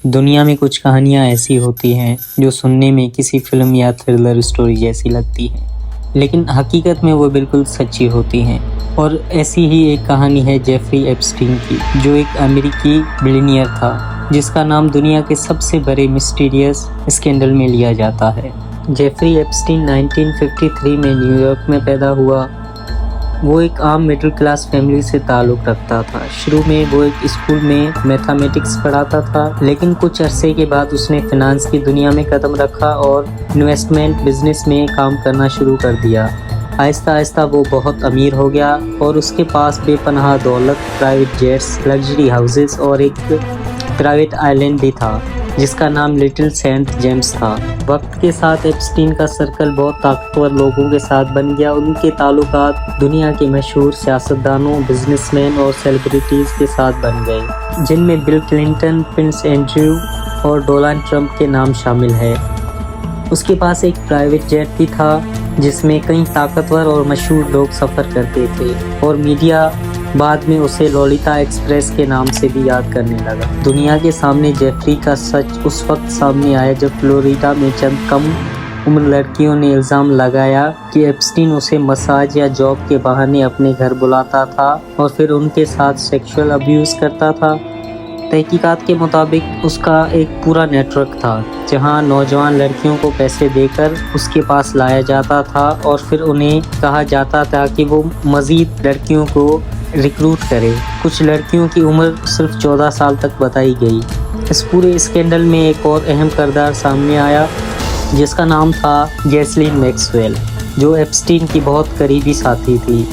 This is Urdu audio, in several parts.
دنیا میں کچھ کہانیاں ایسی ہوتی ہیں جو سننے میں کسی فلم یا تھرلر سٹوری جیسی لگتی ہیں، لیکن حقیقت میں وہ بالکل سچی ہوتی ہیں۔ اور ایسی ہی ایک کہانی ہے جیفری ایپسٹین کی، جو ایک امریکی بلینئر تھا جس کا نام دنیا کے سب سے بڑے مسٹیریس اسکینڈل میں لیا جاتا ہے۔ جیفری ایپسٹین 1953 میں نیو یارک میں پیدا ہوا۔ وہ ایک عام مڈل کلاس فیملی سے تعلق رکھتا تھا۔ شروع میں وہ ایک اسکول میں میتھمیٹکس پڑھاتا تھا، لیکن کچھ عرصے کے بعد اس نے فنانس کی دنیا میں قدم رکھا اور انویسٹمنٹ بزنس میں کام کرنا شروع کر دیا۔ آہستہ آہستہ وہ بہت امیر ہو گیا اور اس کے پاس بے پناہ دولت، پرائیویٹ جیٹس، لگژری ہاؤسز اور ایک پرائیویٹ آئی لینڈ بھی تھا جس کا نام لٹل سینٹ جیمس تھا۔ وقت کے ساتھ ایپسٹین کا سرکل بہت طاقتور لوگوں کے ساتھ بن گیا۔ ان کے تعلقات دنیا کے مشہور سیاستدانوں، بزنس مین اور سیلیبریٹیز کے ساتھ بن گئے، جن میں بل کلنٹن، پرنس اینڈریو اور ڈونلڈ ٹرمپ کے نام شامل ہیں۔ اس کے پاس ایک پرائیویٹ جیٹ بھی تھا جس میں کئی طاقتور اور مشہور لوگ سفر کرتے تھے، اور میڈیا بعد میں اسے لولیتا ایکسپریس کے نام سے بھی یاد کرنے لگا۔ دنیا کے سامنے جیفری کا سچ اس وقت سامنے آیا جب فلوریڈا میں چند کم عمر لڑکیوں نے الزام لگایا کہ ایپسٹین اسے مساج یا جاب کے بہانے اپنے گھر بلاتا تھا اور پھر ان کے ساتھ سیکشول ابیوز کرتا تھا۔ تحقیقات کے مطابق اس کا ایک پورا نیٹ ورک تھا جہاں نوجوان لڑکیوں کو پیسے دے کر اس کے پاس لایا جاتا تھا اور پھر انہیں کہا جاتا تھا کہ وہ مزید لڑکیوں کو ریکروٹ کرے۔ کچھ لڑکیوں کی عمر صرف 14 سال تک بتائی گئی۔ اس پورے اسکینڈل میں ایک اور اہم کردار سامنے آیا جس کا نام تھا گیسلین میکسویل، جو ایپسٹین کی بہت قریبی ساتھی تھی،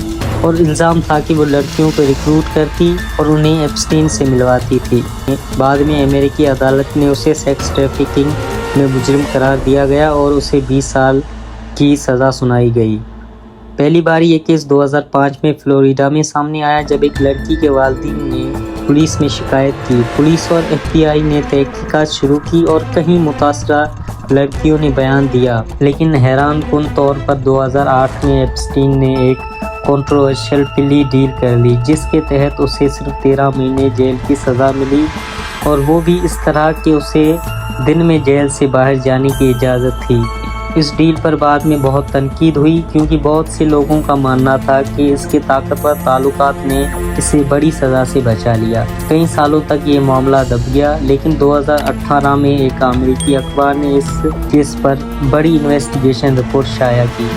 اور الزام تھا کہ وہ لڑکیوں کو ریکروٹ کرتی اور انہیں ایپسٹین سے ملواتی تھی۔ بعد میں امریکی عدالت نے اسے سیکس ٹریفکنگ میں مجرم قرار دیا گیا اور اسے 20 سال کی سزا سنائی گئی۔ پہلی بار یہ کیس 2005 میں فلوریڈا میں سامنے آیا جب ایک لڑکی کے والدین نے پولیس میں شکایت کی۔ پولیس اور ایف بی آئی نے تحقیقات شروع کی اور کئی متاثرہ لڑکیوں نے بیان دیا، لیکن حیران کن طور پر 2008 میں ایپسٹین نے ایک کنٹروورشل پلی ڈیل کر لی جس کے تحت اسے صرف 13 مہینے جیل کی سزا ملی، اور وہ بھی اس طرح کہ اسے دن میں جیل سے باہر جانے کی اجازت تھی۔ اس ڈیل پر بعد میں بہت تنقید ہوئی کیونکہ بہت سے لوگوں کا ماننا تھا کہ اس کے طاقتور تعلقات نے اسے بڑی سزا سے بچا لیا۔ کئی سالوں تک یہ معاملہ دب گیا، لیکن 2018 میں ایک امریکی اخبار نے اس کیس پر بڑی انویسٹیگیشن رپورٹ شائع کی،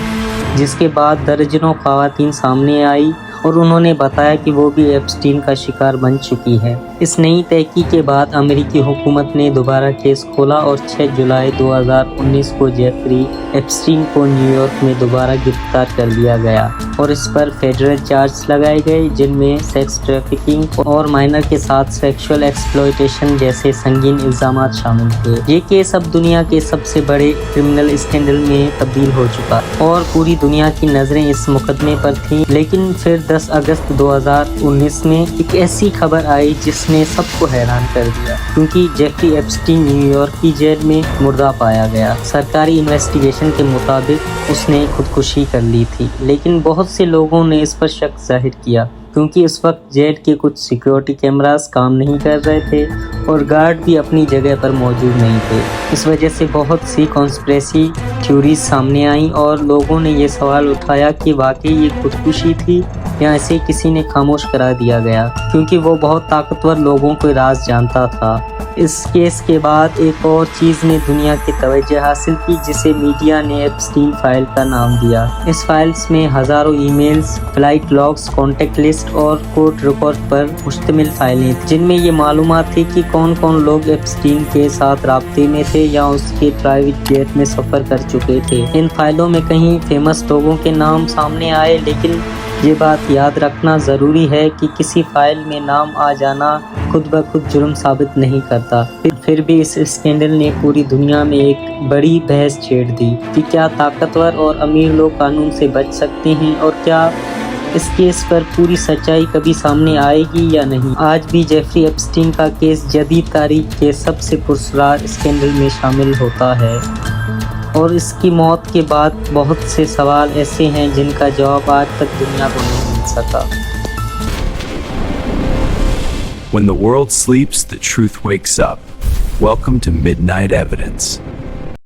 جس کے بعد درجنوں خواتین سامنے آئی اور انہوں نے بتایا کہ وہ بھی ایپسٹین کا شکار بن چکی ہے۔ اس نئی تحقیق کے بعد امریکی حکومت نے دوبارہ کیس کھولا اور 6 جولائی 2019 کو جیفری ایپسٹین کو نیو یارک میں دوبارہ گرفتار کر لیا گیا اور اس پر فیڈرل چارجز لگائے گئے، جن میں سیکس ٹریفکنگ اور مائنر کے ساتھ سیکشول ایکسپلوئٹیشن جیسے سنگین الزامات شامل تھے۔ یہ کیس اب دنیا کے سب سے بڑے کرمنل اسکینڈل میں تبدیل ہو چکا اور پوری دنیا کی نظریں اس مقدمے پر تھیں۔ لیکن پھر 10 اگست 2019 میں ایک ایسی خبر آئی جس نے سب کو حیران کر دیا، کیونکہ جیفری ایپسٹین نیو یارک کی جیل میں مردہ پایا گیا۔ سرکاری انویسٹیگیشن کے مطابق اس نے خودکشی کر لی تھی، لیکن بہت سے لوگوں نے اس پر شک ظاہر کیا کیونکہ اس وقت جیل کے کچھ سیکیورٹی کیمراز کام نہیں کر رہے تھے اور گارڈ بھی اپنی جگہ پر موجود نہیں تھے۔ اس وجہ سے بہت سی کانسپریسی تھیوریز سامنے آئیں اور لوگوں نے یہ سوال اٹھایا کہ واقعی یہ خودکشی تھی یا اسے کسی نے خاموش کرا دیا گیا، کیونکہ وہ بہت طاقتور لوگوں کو راز جانتا تھا۔ اس کیس کے بعد ایک اور چیز نے دنیا کی توجہ حاصل کی جسے میڈیا نے ایپسٹین فائل کا نام دیا۔ اس فائلز میں ہزاروں emails, flight logs, contact list اور کورٹ ریکارڈ پر مشتمل فائلیں تھیں، جن میں یہ معلومات تھی کہ کون کون لوگ ایپسٹین کے ساتھ رابطے میں تھے یا اس کے پرائیویٹ جیٹ میں سفر کر چکے تھے۔ ان فائلوں میں کئی فیمس لوگوں کے نام سامنے آئے، لیکن یہ بات یاد رکھنا ضروری ہے کہ کسی فائل میں نام آ جانا خود بخود جرم ثابت نہیں کرتا۔ پھر بھی اس اسکینڈل نے پوری دنیا میں ایک بڑی بحث چھیڑ دی کہ کیا طاقتور اور امیر لوگ قانون سے بچ سکتے ہیں اور کیا اس کیس پر پوری سچائی کبھی سامنے آئے گی یا نہیں۔ آج بھی جیفری ایپسٹین کا کیس جدید تاریخ کے سب سے پراسرار اسکینڈل میں شامل ہوتا ہے، اور اس کی موت کے بعد بہت سے سوال ایسے ہیں جن کا جواب آج تک دنیا کو نہیں مل سکا۔ When the world sleeps, the truth wakes up. Welcome to Midnight Evidence.